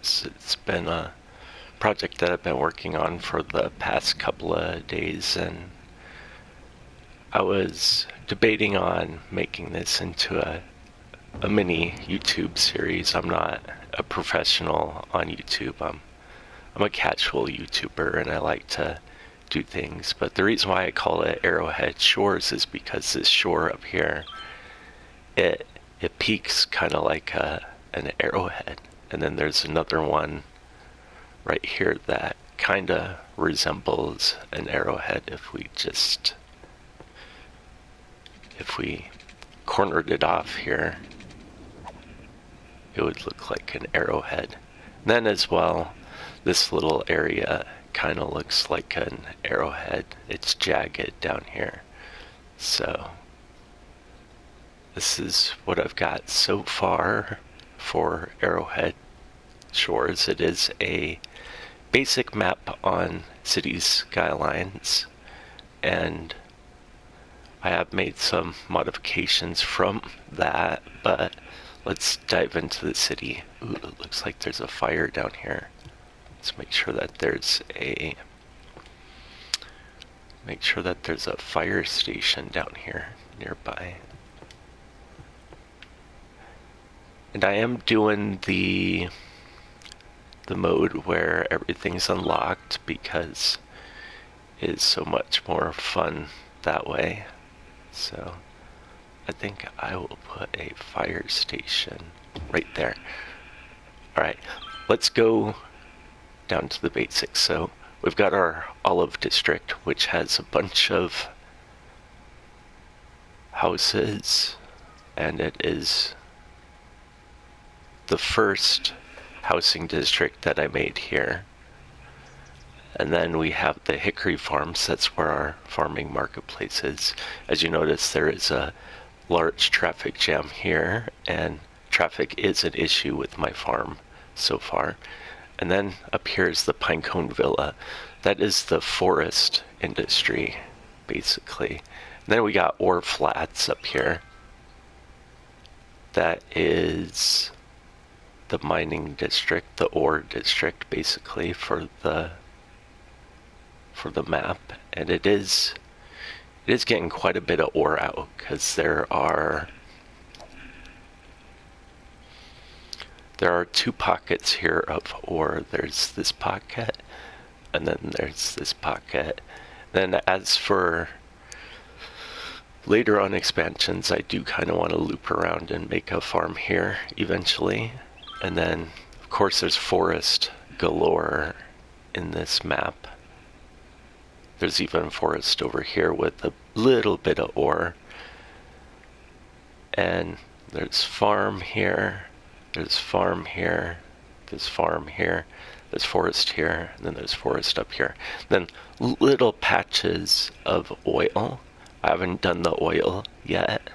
Shores. It's been a project that I've been working on for the past couple of days, and I was debating on making this into a mini YouTube series. I'm not a professional on YouTube. I'm a casual YouTuber, and I like to do things. But the reason why I call it Arrowhead Shores is because this shore up here, it peaks kind of like an arrowhead, and then there's another one right here that kind of resembles an arrowhead. If we cornered it off here, it would look like an arrowhead. And then as well, this little area kind of looks like an arrowhead. It's jagged down here. So this is what I've got so far for Arrowhead Shores. It is a basic map on Cities Skylines, and I have made some modifications from that, but let's dive into the city. Ooh, it looks like there's a fire down here. Let's make sure that there's a fire station down here nearby. And I am doing the mode where everything's unlocked because it is so much more fun that way. So I think I will put a fire station right there. Alright, let's go down to the basics. So we've got our olive district, which has a bunch of houses, and it is the first housing district that I made here. And then we have the Hickory Farms. That's where our farming marketplace is. As you notice, there is a large traffic jam here, and traffic is an issue with my farm so far. And then up here is the Pinecone Villa. That is the forest industry, basically. And then we got ore flats up here. That is the mining district, the ore district, basically, for the map. And it is getting quite a bit of ore out, because there are two pockets here of ore. There's this pocket, and then there's this pocket. Then as for later on expansions, I do kind of want to loop around and make a farm here eventually. And then, of course, there's forest galore in this map. There's even forest over here with a little bit of ore. And there's farm here, there's farm here, there's farm here, there's forest here, and then there's forest up here. Then little patches of oil. I haven't done the oil yet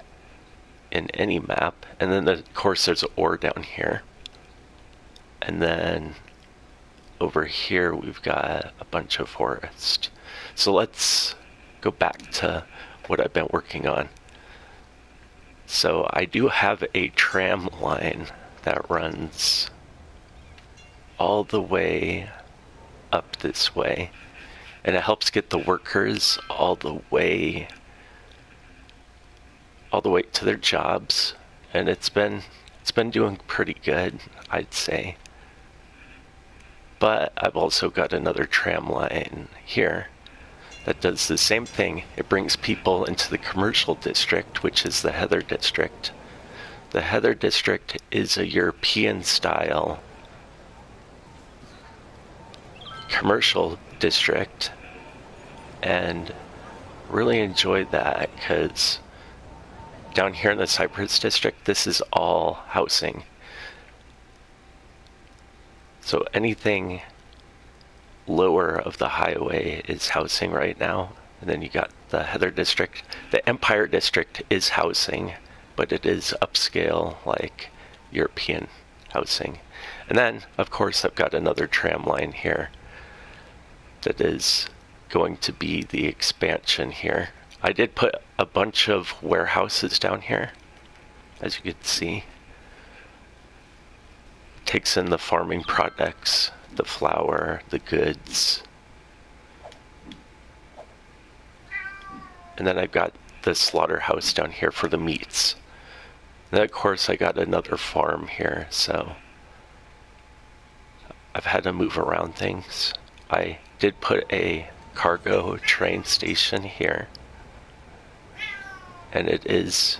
in any map. And then, of course, there's ore down here. And then over here we've got a bunch of forest. So let's go back to what I've been working on. So I do have a tram line that runs all the way up this way, and it helps get the workers all the way to their jobs, and it's been doing pretty good, I'd say. But I've also got another tram line here that does the same thing. It brings people into the commercial district, which is the Heather district. The Heather district is a European style commercial district, and really enjoyed that because down here in the Cypress district, this is all housing. So anything lower of the highway is housing right now. And then you got the Heather district. The Empire district is housing, but it is upscale, like European housing. And then, of course, I've got another tram line here that is going to be the expansion here. I did put a bunch of warehouses down here, as you can see. takes in the farming products, the flour, the goods. And then I've got the slaughterhouse down here for the meats. And then of course I got another farm here, so I've had to move around things. I did put a cargo train station here, and it is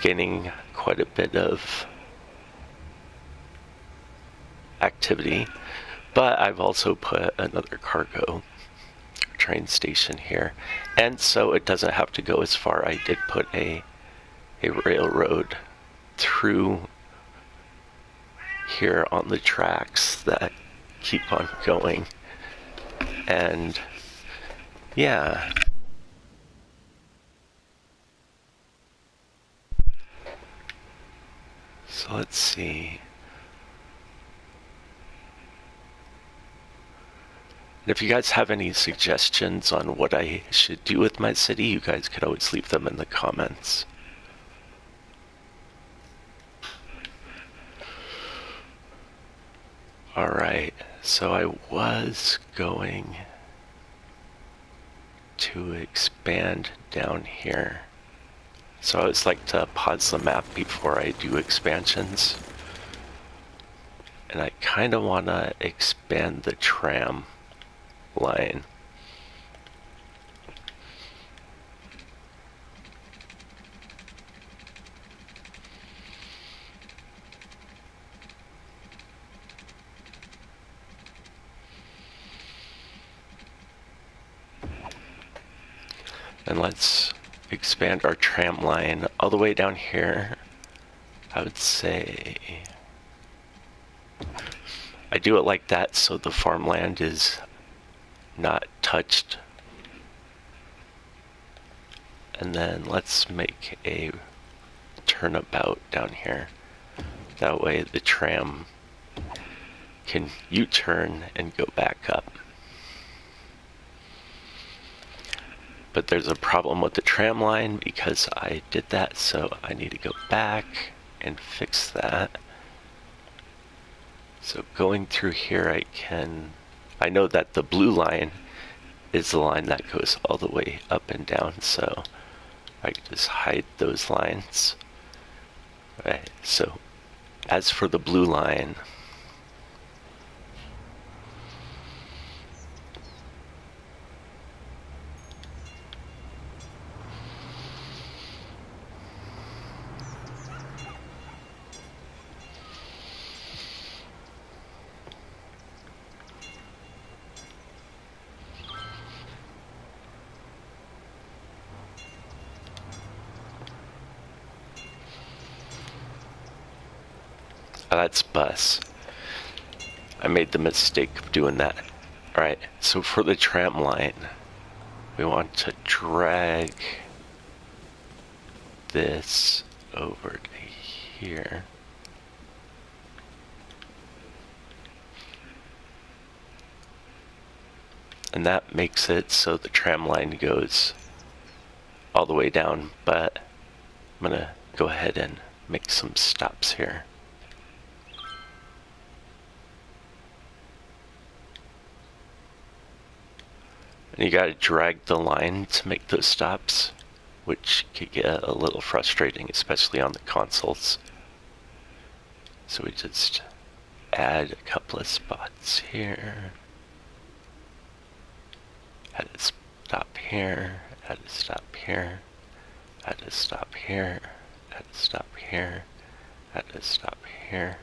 gaining quite a bit of activity, but I've also put another cargo train station here, and so it doesn't have to go as far. I did put a railroad through here on the tracks that keep on going, and yeah. So let's see. If you guys have any suggestions on what I should do with my city, you guys could always leave them in the comments. Alright, so I was going to expand down here. So I always like to pause the map before I do expansions. And I kind of want to expand the tram line. And let's expand our tram line all the way down here. I would say I do it like that so the farmland is not touched. And then let's make a turnabout down here. That way the tram can U-turn and go back up. But there's a problem with the tram line because I did that, so I need to go back and fix that. So going through here I know that the blue line is the line that goes all the way up and down, so I can just hide those lines. Right, so as for the blue line, that's bus. I made the mistake of doing that. Alright, so for the tram line, we want to drag this over to here. And that makes it so the tram line goes all the way down, but I'm gonna go ahead and make some stops here. And you gotta drag the line to make those stops, which could get a little frustrating, especially on the consoles. So we just add a couple of spots here. Add a stop here, add a stop here, add a stop here, add a stop here, add a stop here.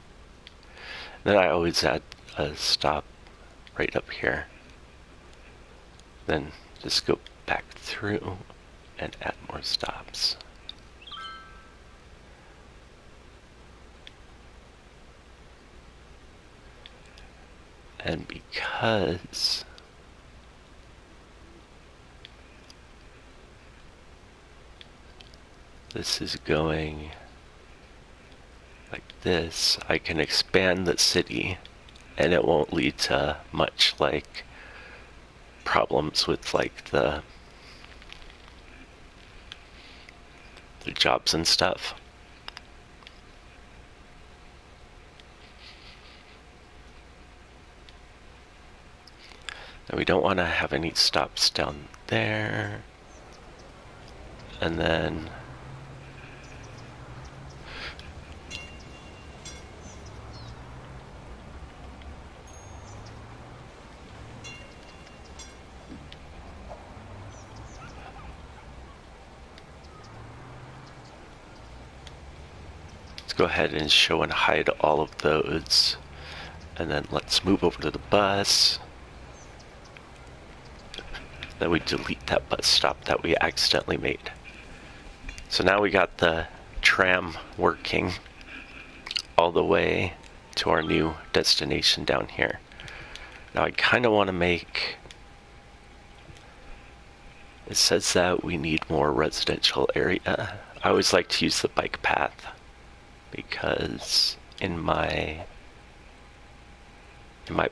Then I always add a stop right up here. Then just go back through and add more stops. And because this is going like this, I can expand the city and it won't lead to much like problems with like the jobs and stuff. And we don't want to have any stops down there. And then let's go ahead and show and hide all of those. And then let's move over to the bus. Then we delete that bus stop that we accidentally made. So now we got the tram working all the way to our new destination down here. Now I kind of want to make... It says that we need more residential area. I always like to use the bike path because in my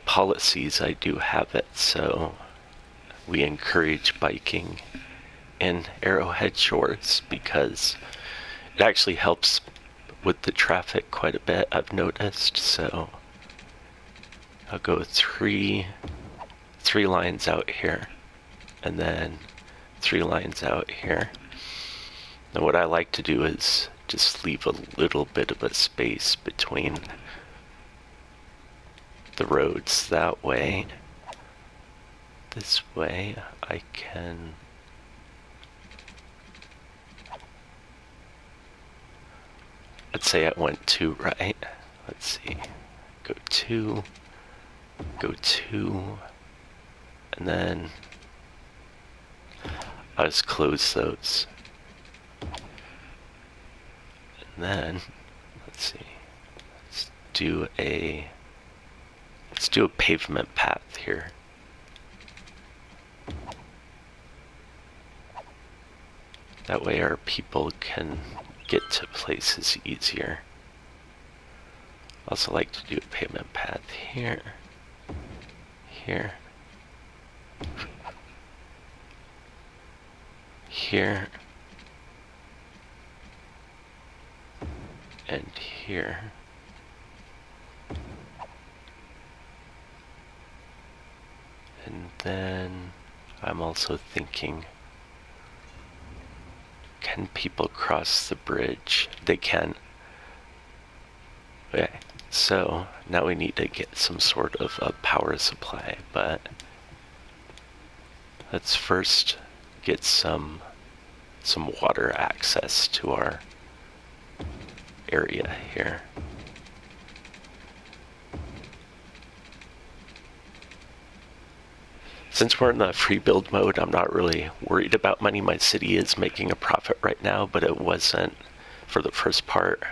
policies I do have it, so we encourage biking in Arrowhead Shores because it actually helps with the traffic quite a bit, I've noticed. So I'll go three lines out here and then 3 lines out here. Now what I like to do is just leave a little bit of a space between the roads. That way, this way I can let's say I went 2, right? Let's see. Go 2, and then I'll just close those. And then, let's see. Let's do a pavement path here. That way our people can get to places easier. Also like to do a pavement path here, here, here, and here. And then I'm also thinking, can people cross the bridge? They can. Okay, so now we need to get some sort of a power supply, but let's first get some water access to our area here. Since we're in the free build mode, I'm not really worried about money. My city is making a profit right now, but it wasn't for the first part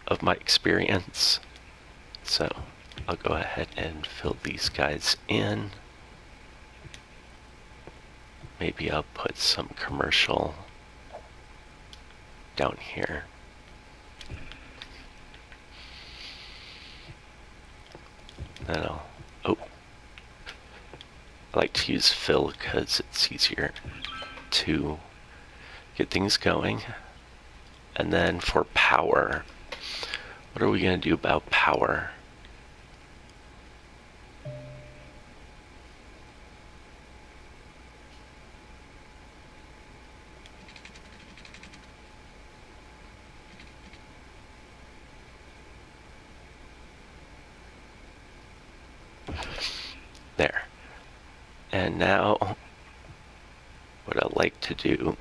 of my experience. So I'll go ahead and fill these guys in. Maybe I'll put some commercial down here. Then I like to use fill because it's easier to get things going. And then for power, what are we going to do about power? There. And now, what I like to do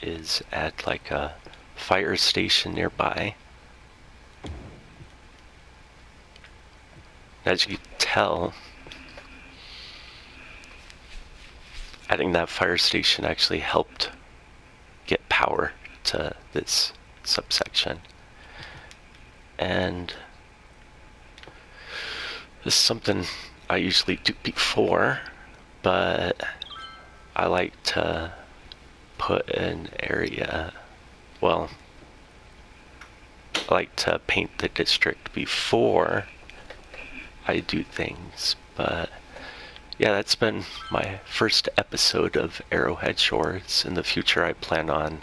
is add like a fire station nearby. As you can tell, adding that fire station actually helped get power to this subsection. And this is something I usually do before, but I like to put an area, well, I like to paint the district before I do things. But yeah, that's been my first episode of Arrowhead Shores. In the future I plan on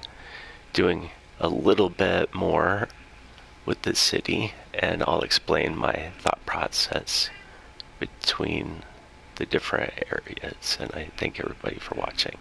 doing a little bit more with the city, and I'll explain my thought process between the different areas. And I thank everybody for watching.